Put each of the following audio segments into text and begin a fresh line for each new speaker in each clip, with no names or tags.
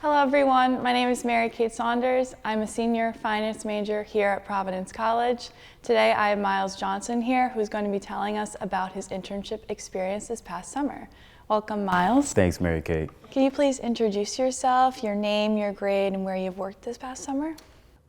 Hello everyone, my name is Marykate Saunders. I'm a senior finance major here at Providence College. Today I have Myles Johnson here who's going to be telling us about his internship experience this past summer. Welcome, Myles.
Thanks, Marykate.
Can you please introduce yourself, your name, your grade, and where you've worked this past summer?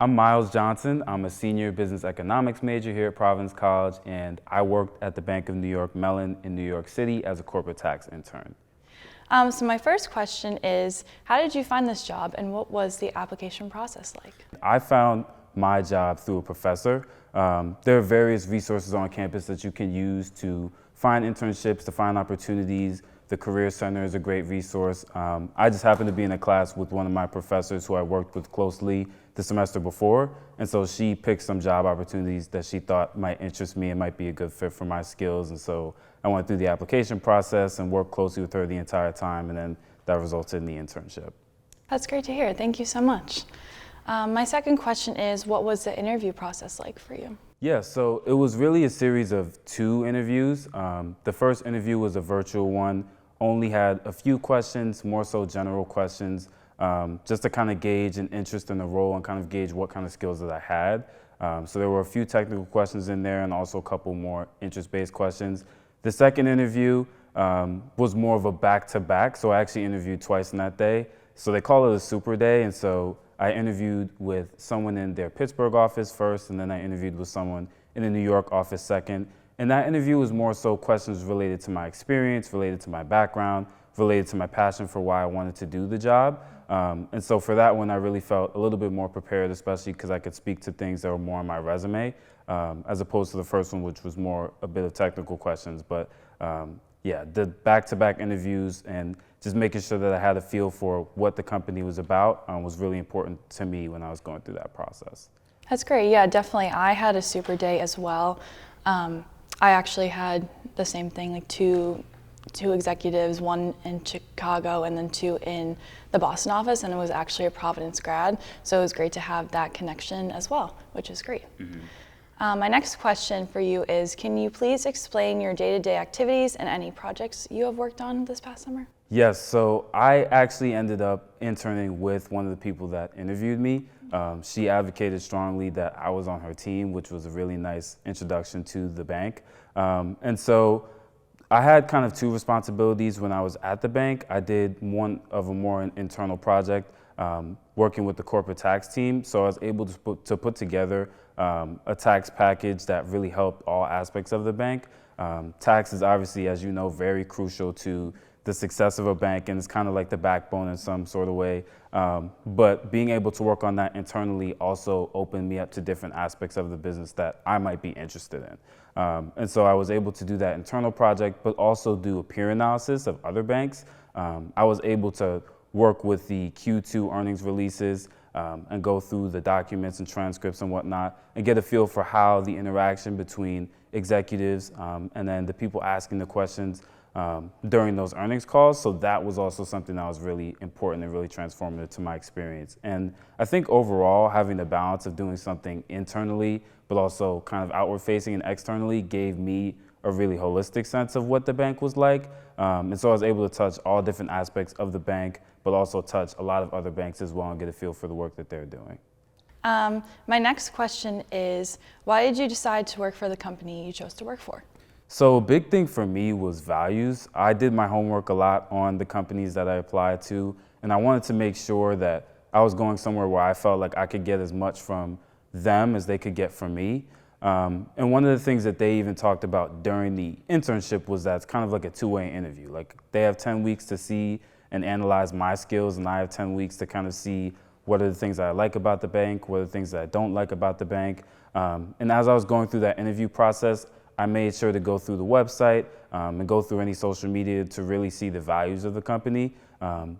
I'm Myles Johnson. I'm a senior business economics major here at Providence College, and I worked at the Bank of New York Mellon in New York City as a corporate tax intern.
So my first question is, how did you find this job and what was the application process like?
I found my job through a professor. There are various resources on campus that you can use to find internships, to find opportunities. The Career Center is a great resource. I just happened to be in a class with one of my professors who I worked with closely the semester before, and so she picked some job opportunities that she thought might interest me and might be a good fit for my skills, and so I went through the application process and worked closely with her the entire time, and then that resulted in the internship.
That's great to hear. Thank you so much. My second question is, what was the interview process like for you?
Yeah, so it was really a series of 2 interviews. The first interview was a virtual one, only had a few questions, more so general questions, just to kind of gauge an interest in the role and kind of gauge what kind of skills that I had. So there were a few technical questions in there and also a couple more interest-based questions. The second interview was more of a back-to-back, so I actually interviewed twice in that day. So they call it a super day, and so I interviewed with someone in their Pittsburgh office first, and then I interviewed with someone in the New York office second. And that interview was more so questions related to my experience, related to my background, related to my passion for why I wanted to do the job. And so for that one, I really felt a little bit more prepared, especially because I could speak to things that were more on my resume, as opposed to the first one, which was more a bit of technical questions. But yeah, the back-to-back interviews and just making sure that I had a feel for what the company was about was really important to me when I was going through that process.
That's great. Yeah, definitely. I had a super day as well. I actually had the same thing, like two executives, one in Chicago and then 2 in the Boston office, and it was actually a Providence grad, so it was great to have that connection as well, which is great. Mm-hmm. My next question for you is, can you please explain your day-to-day activities and any projects you have worked on this past summer?
Yes, so I actually ended up interning with one of the people that interviewed me. She advocated strongly that I was on her team, which was a really nice introduction to the bank. And so I had kind of 2 responsibilities when I was at the bank. I did one of a more internal project, working with the corporate tax team. So I was able to put together a tax package that really helped all aspects of the bank. Tax is obviously, as you know, very crucial to the success of a bank, and it's kind of like the backbone in some sort of way. But being able to work on that internally also opened me up to different aspects of the business that I might be interested in. And so I was able to do that internal project, but also do a peer analysis of other banks. I was able to work with the Q2 earnings releases and go through the documents and transcripts and whatnot and get a feel for how the interaction between executives and then the people asking the questions during those earnings calls. So that was also something that was really important and really transformative to my experience. And I think overall, having the balance of doing something internally, but also kind of outward facing and externally gave me a really holistic sense of what the bank was like. And so I was able to touch all different aspects of the bank, but also touch a lot of other banks as well and get a feel for the work that they're doing.
My next question is, why did you decide to work for the company you chose to work for?
So a big thing for me was values. I did my homework a lot on the companies that I applied to, and I wanted to make sure that I was going somewhere where I felt like I could get as much from them as they could get from me. And one of the things that they even talked about during the internship was that it's kind of like a 2-way interview. Like they have 10 weeks to see and analyze my skills, and I have 10 weeks to kind of see what are the things that I like about the bank, what are the things that I don't like about the bank. And as I was going through that interview process, I made sure to go through the website and go through any social media to really see the values of the company.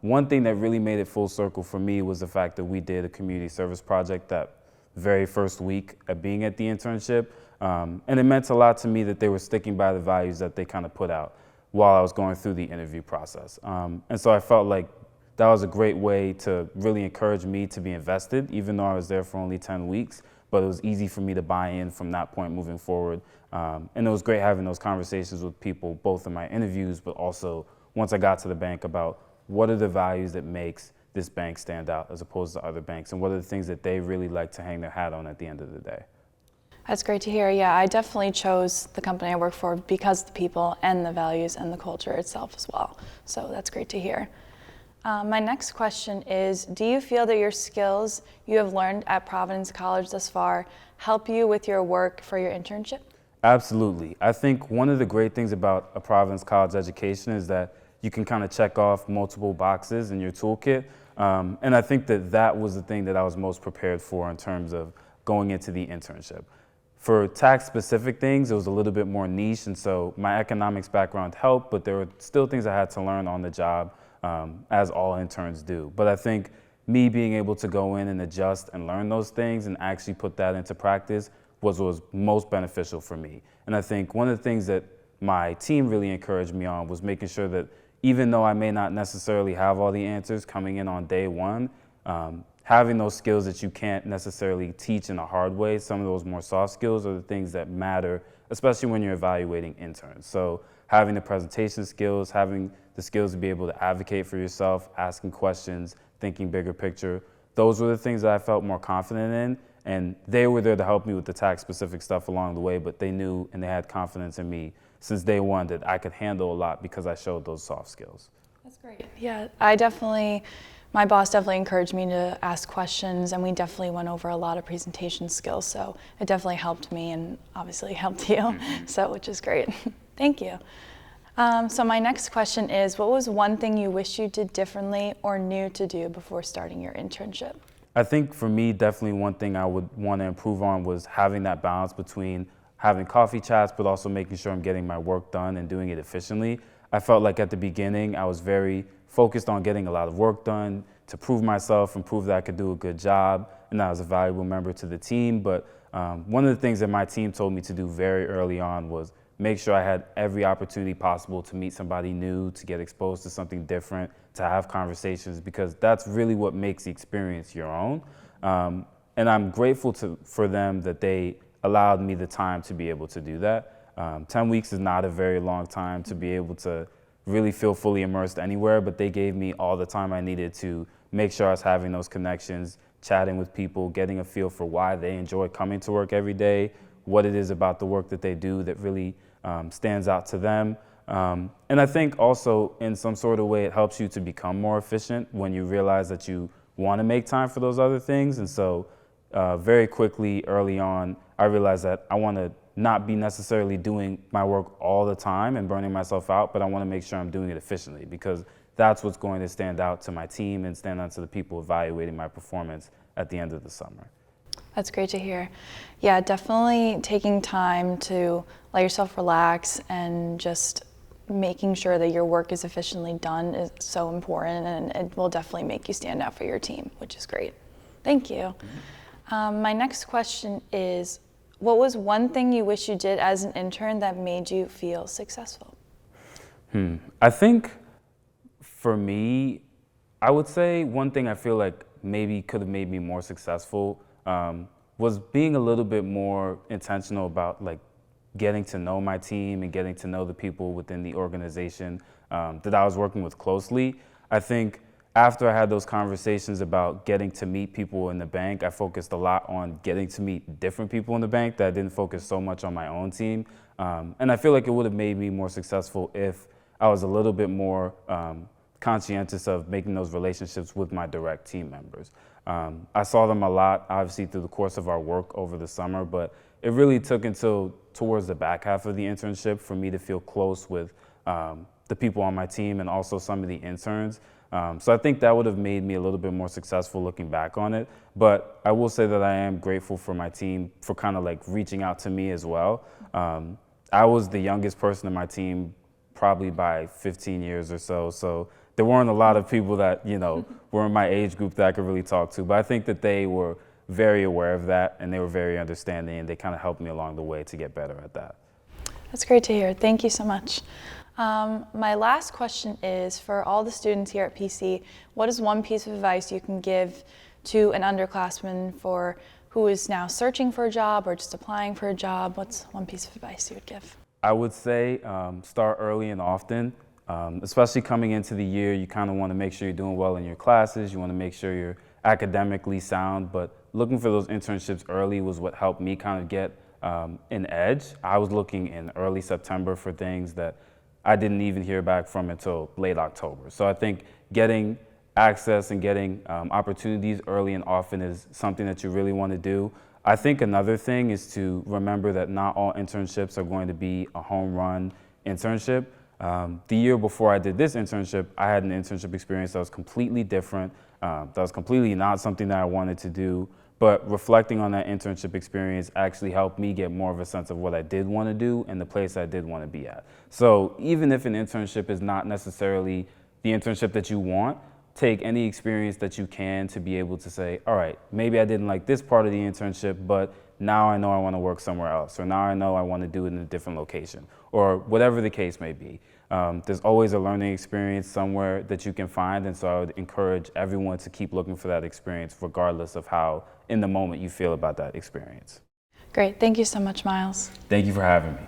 One thing that really made it full circle for me was the fact that we did a community service project that very first week of being at the internship. And it meant a lot to me that they were sticking by the values that they kind of put out while I was going through the interview process. And so I felt like that was a great way to really encourage me to be invested, even though I was there for only 10 weeks. But it was easy for me to buy in from that point moving forward. And it was great having those conversations with people, both in my interviews, but also once I got to the bank, about what are the values that makes this bank stand out as opposed to other banks, and what are the things that they really like to hang their hat on at the end of the day.
That's great to hear. Yeah, I definitely chose the company I work for because of the people and the values and the culture itself as well. So that's great to hear. My next question is, do you feel that your skills you have learned at Providence College thus far help you with your work for your internship?
Absolutely. I think one of the great things about a Providence College education is that you can kind of check off multiple boxes in your toolkit. And I think that that was the thing that I was most prepared for in terms of going into the internship. For tax-specific things, it was a little bit more niche, and so my economics background helped, but there were still things I had to learn on the job, as all interns do. But I think me being able to go in and adjust and learn those things and actually put that into practice was most beneficial for me. And I think one of the things that my team really encouraged me on was making sure that even though I may not necessarily have all the answers coming in on day one, having those skills that you can't necessarily teach in a hard way, some of those more soft skills are the things that matter, especially when you're evaluating interns. So having the presentation skills, having the skills to be able to advocate for yourself, asking questions, thinking bigger picture, those were the things that I felt more confident in. And they were there to help me with the tax-specific stuff along the way, but they knew and they had confidence in me since day one that I could handle a lot because I showed those soft skills.
That's great. Yeah, my boss definitely encouraged me to ask questions, and we definitely went over a lot of presentation skills, so it definitely helped me and obviously helped you, so which is great. Thank you. So my next question is, what was one thing you wish you did differently or knew to do before starting your internship?
I think for me, definitely one thing I would want to improve on was having that balance between having coffee chats, but also making sure I'm getting my work done and doing it efficiently. I felt like at the beginning, I was very focused on getting a lot of work done to prove myself and prove that I could do a good job and that I was a valuable member to the team. But one of the things that my team told me to do very early on was make sure I had every opportunity possible to meet somebody new, to get exposed to something different, to have conversations, because that's really what makes the experience your own. And I'm grateful for them that they allowed me the time to be able to do that. 10 weeks is not a very long time to be able to really feel fully immersed anywhere, but they gave me all the time I needed to make sure I was having those connections, chatting with people, getting a feel for why they enjoy coming to work every day, what it is about the work that they do that really stands out to them. And I think also in some sort of way it helps you to become more efficient when you realize that you want to make time for those other things. And so very quickly early on, I realized that I want to not be necessarily doing my work all the time and burning myself out, but I want to make sure I'm doing it efficiently, because that's what's going to stand out to my team and stand out to the people evaluating my performance at the end of the summer.
That's great to hear. Yeah, definitely taking time to let yourself relax and just making sure that your work is efficiently done is so important, and it will definitely make you stand out for your team, which is great. Thank you. My next question is, what was one thing you wish you did as an intern that made you feel successful?
I think for me, I would say one thing I feel like maybe could have made me more successful was being a little bit more intentional about like getting to know my team and getting to know the people within the organization that I was working with closely. I think after I had those conversations about getting to meet people in the bank, I focused a lot on getting to meet different people in the bank, that I didn't focus so much on my own team. And I feel like it would have made me more successful if I was a little bit more conscientious of making those relationships with my direct team members. I saw them a lot, obviously, through the course of our work over the summer, but it really took until towards the back half of the internship for me to feel close with the people on my team and also some of the interns. So I think that would have made me a little bit more successful looking back on it. But I will say that I am grateful for my team for kind of like reaching out to me as well. I was the youngest person in my team probably by 15 years or so. So there weren't a lot of people that, were in my age group that I could really talk to. But I think that they were very aware of that and they were very understanding, and they kind of helped me along the way to get better at that.
That's great to hear. Thank you so much. My last question is, for all the students here at PC, what is one piece of advice you can give to an underclassman who is now searching for a job or just applying for a job? What's one piece of advice you would give?
I would say start early and often. Especially coming into the year, you kind of want to make sure you're doing well in your classes, you want to make sure you're academically sound, but looking for those internships early was what helped me kind of get an edge. I was looking in early September for things that I didn't even hear back from until late October. So I think getting access and getting opportunities early and often is something that you really want to do. I think another thing is to remember that not all internships are going to be a home run internship. The year before I did this internship, I had an internship experience that was completely different. That was completely not something that I wanted to do. But reflecting on that internship experience actually helped me get more of a sense of what I did want to do and the place I did want to be at. So even if an internship is not necessarily the internship that you want, take any experience that you can to be able to say, all right, maybe I didn't like this part of the internship, but now I know I want to work somewhere else, or now I know I want to do it in a different location, or whatever the case may be. There's always a learning experience somewhere that you can find, and so I would encourage everyone to keep looking for that experience regardless of how in the moment you feel about that experience.
Great, thank you so much, Myles.
Thank you for having me.